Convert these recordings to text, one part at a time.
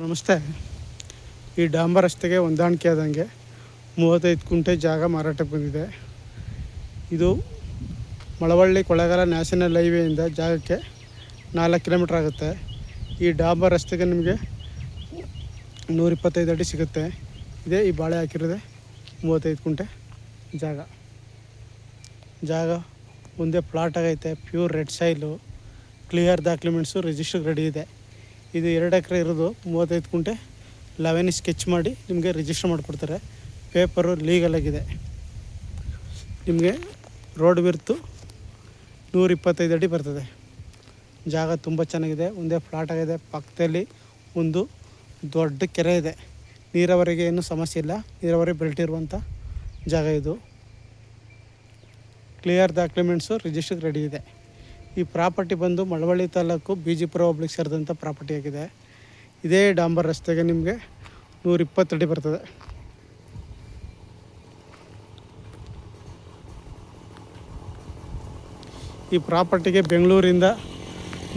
ನಮಸ್ತೆ. ಈ ಡಾಂಬರ್ ರಸ್ತೆಗೆ ಹೊಂದಾಣಿಕೆ ಆದಂಗೆ 35 ಕುಂಟೆ ಜಾಗ ಮಾರಾಟಕ್ಕೆ ಬಂದಿದೆ. ಇದು ಮಳವಳ್ಳಿ ಕೊಳ್ಳೇಗಾಲ ನ್ಯಾಷನಲ್ ಹೈವೇಯಿಂದ ಜಾಗಕ್ಕೆ 4 ಕಿಲೋಮೀಟ್ರ್ ಆಗುತ್ತೆ. ಈ ಡಾಂಬರ್ ರಸ್ತೆಗೆ ನಿಮಗೆ 125 ಅಡಿ ಸಿಗುತ್ತೆ. ಇದೇ ಈ ಬಾಳೆ ಹಾಕಿರೋದೆ 35 ಕುಂಟೆ ಜಾಗ ಒಂದೇ ಪ್ಲಾಟ್ ಆಗೈತೆ. Pure red soil, clear documents, ರಿಜಿಸ್ಟ್ರಿಗೆ ರೆಡಿ ಇದೆ. ಇದು 2 ಎಕರೆ ಇರೋದು 35 ಕುಂಟೆ 11 ಸ್ಕೆಚ್ ಮಾಡಿ ನಿಮಗೆ ರಿಜಿಸ್ಟರ್ ಮಾಡಿಕೊಡ್ತಾರೆ. ಪೇಪರು ಲೀಗಲ್ ಆಗಿದೆ. ನಿಮಗೆ ರೋಡ್ ವಿರ್ತು 125 ಅಡಿ ಬರ್ತದೆ. ಜಾಗ ತುಂಬ ಚೆನ್ನಾಗಿದೆ. ಒಂದೇ ಫ್ಲಾಟ್ ಆಗಿದೆ. ಪಕ್ಕದಲ್ಲಿ ಒಂದು ದೊಡ್ಡ ಕೆರೆ ಇದೆ. ನೀರಾವರಿಗೆ ಏನೂ ಸಮಸ್ಯೆ ಇಲ್ಲ. ನೀರಾವರಿ ಬೆಲ್ಟ್ ಇರುವಂಥ ಜಾಗ ಇದು. ಕ್ಲಿಯರ್ ಡಾಕ್ಯುಮೆಂಟ್ಸು, ರಿಜಿಸ್ಟ್ರಿಗೆ ರೆಡಿ ಇದೆ. ಈ ಪ್ರಾಪರ್ಟಿ ಬಂದು ಮಳವಳ್ಳಿ ತಾಲೂಕು ಬಿಜಿಪುರ ಹೋಬಳಿಗೆ ಸೇರಿದಂಥ ಪ್ರಾಪರ್ಟಿ ಆಗಿದೆ. ಇದೇ ಡಾಂಬರ್ ರಸ್ತೆಗೆ ನಿಮಗೆ 120 ಅಡಿ ಬರ್ತದೆ. ಈ ಪ್ರಾಪರ್ಟಿಗೆ ಬೆಂಗಳೂರಿಂದ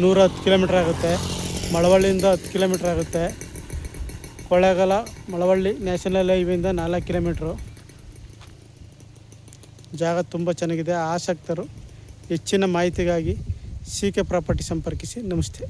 110 ಕಿಲೋಮೀಟ್ರ್ ಆಗುತ್ತೆ. ಮಳವಳ್ಳಿಯಿಂದ 10 ಕಿಲೋಮೀಟ್ರ್ ಆಗುತ್ತೆ. ಕೊಳ್ಳೇಗಾಲ ಮಳವಳ್ಳಿ ನ್ಯಾಷನಲ್ ಹೈವೇಯಿಂದ 4 ಕಿಲೋಮೀಟ್ರು. ಜಾಗ ತುಂಬ ಚೆನ್ನಾಗಿದೆ. ಆಸಕ್ತರು ಹೆಚ್ಚಿನ ಮಾಹಿತಿಗಾಗಿ CK ಪ್ರಾಪರ್ಟಿ ಸಂಪರ್ಕಿಸಿ. ನಮಸ್ತೆ.